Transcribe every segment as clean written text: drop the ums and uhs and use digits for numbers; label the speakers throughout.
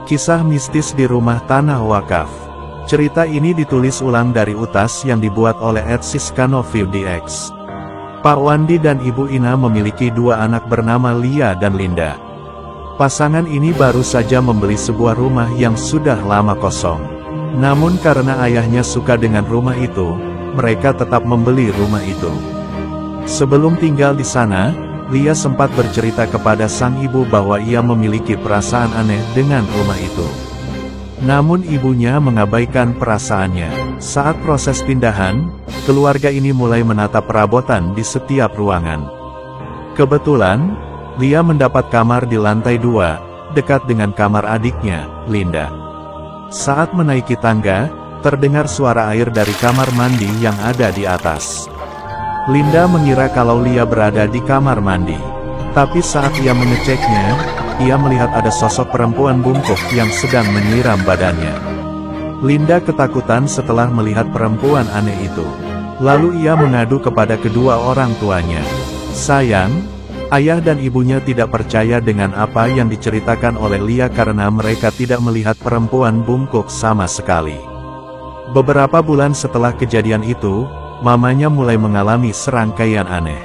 Speaker 1: Kisah mistis di rumah tanah wakaf. Cerita ini ditulis ulang dari utas yang dibuat oleh @siskano5dx. Pak Wandi dan Ibu Ina memiliki dua anak bernama Lia dan Linda. Pasangan ini baru saja membeli sebuah rumah yang sudah lama kosong. Namun karena ayahnya suka dengan rumah itu, mereka tetap membeli rumah itu. Sebelum tinggal di sana, Lia sempat bercerita kepada sang ibu bahwa ia memiliki perasaan aneh dengan rumah itu. Namun ibunya mengabaikan perasaannya. Saat proses pindahan, keluarga ini mulai menata perabotan di setiap ruangan. Kebetulan, Lia mendapat kamar di lantai 2, dekat dengan kamar adiknya, Linda. Saat menaiki tangga, terdengar suara air dari kamar mandi yang ada di atas. Linda mengira kalau Lia berada di kamar mandi. Tapi saat ia mengeceknya, ia melihat ada sosok perempuan bungkuk yang sedang menyiram badannya. Linda ketakutan setelah melihat perempuan aneh itu. Lalu ia mengadu kepada kedua orang tuanya. Sayang, ayah dan ibunya tidak percaya dengan apa yang diceritakan oleh Lia karena mereka tidak melihat perempuan bungkuk sama sekali. Beberapa bulan setelah kejadian itu, mamanya mulai mengalami serangkaian aneh.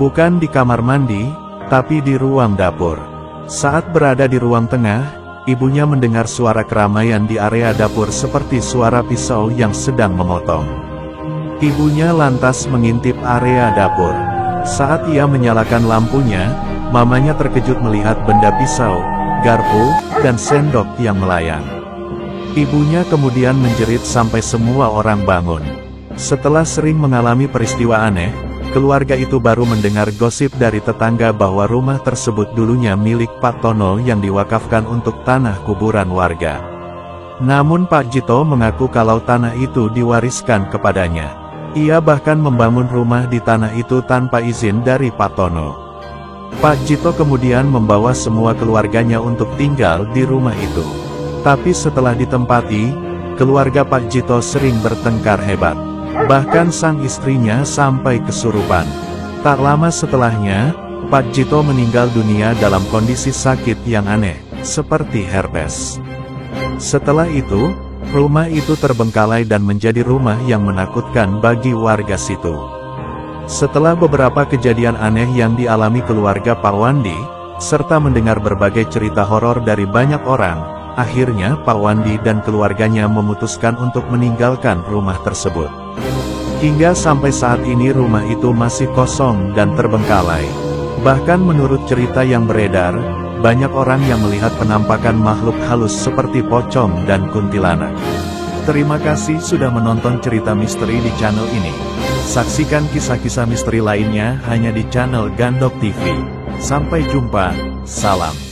Speaker 1: Bukan di kamar mandi, tapi di ruang dapur. Saat berada di ruang tengah, ibunya mendengar suara keramaian di area dapur seperti suara pisau yang sedang memotong. Ibunya lantas mengintip area dapur. Saat ia menyalakan lampunya, mamanya terkejut melihat benda pisau, garpu, dan sendok yang melayang. Ibunya kemudian menjerit sampai semua orang bangun. Setelah sering mengalami peristiwa aneh, keluarga itu baru mendengar gosip dari tetangga bahwa rumah tersebut dulunya milik Pak Tono yang diwakafkan untuk tanah kuburan warga. Namun Pak Jito mengaku kalau tanah itu diwariskan kepadanya. Ia bahkan membangun rumah di tanah itu tanpa izin dari Pak Tono. Pak Jito kemudian membawa semua keluarganya untuk tinggal di rumah itu. Tapi setelah ditempati, keluarga Pak Jito sering bertengkar hebat. Bahkan sang istrinya sampai kesurupan. Tak lama setelahnya, Pak Jito meninggal dunia dalam kondisi sakit yang aneh, seperti herpes. Setelah itu, rumah itu terbengkalai dan menjadi rumah yang menakutkan bagi warga situ. Setelah beberapa kejadian aneh yang dialami keluarga Pak Wandi, serta mendengar berbagai cerita horor dari banyak orang, akhirnya Pak Wandi dan keluarganya memutuskan untuk meninggalkan rumah tersebut. Hingga sampai saat ini rumah itu masih kosong dan terbengkalai. Bahkan menurut cerita yang beredar, banyak orang yang melihat penampakan makhluk halus seperti pocong dan kuntilanak. Terima kasih sudah menonton cerita misteri di channel ini. Saksikan kisah-kisah misteri lainnya hanya di channel Gandok TV. Sampai jumpa, salam.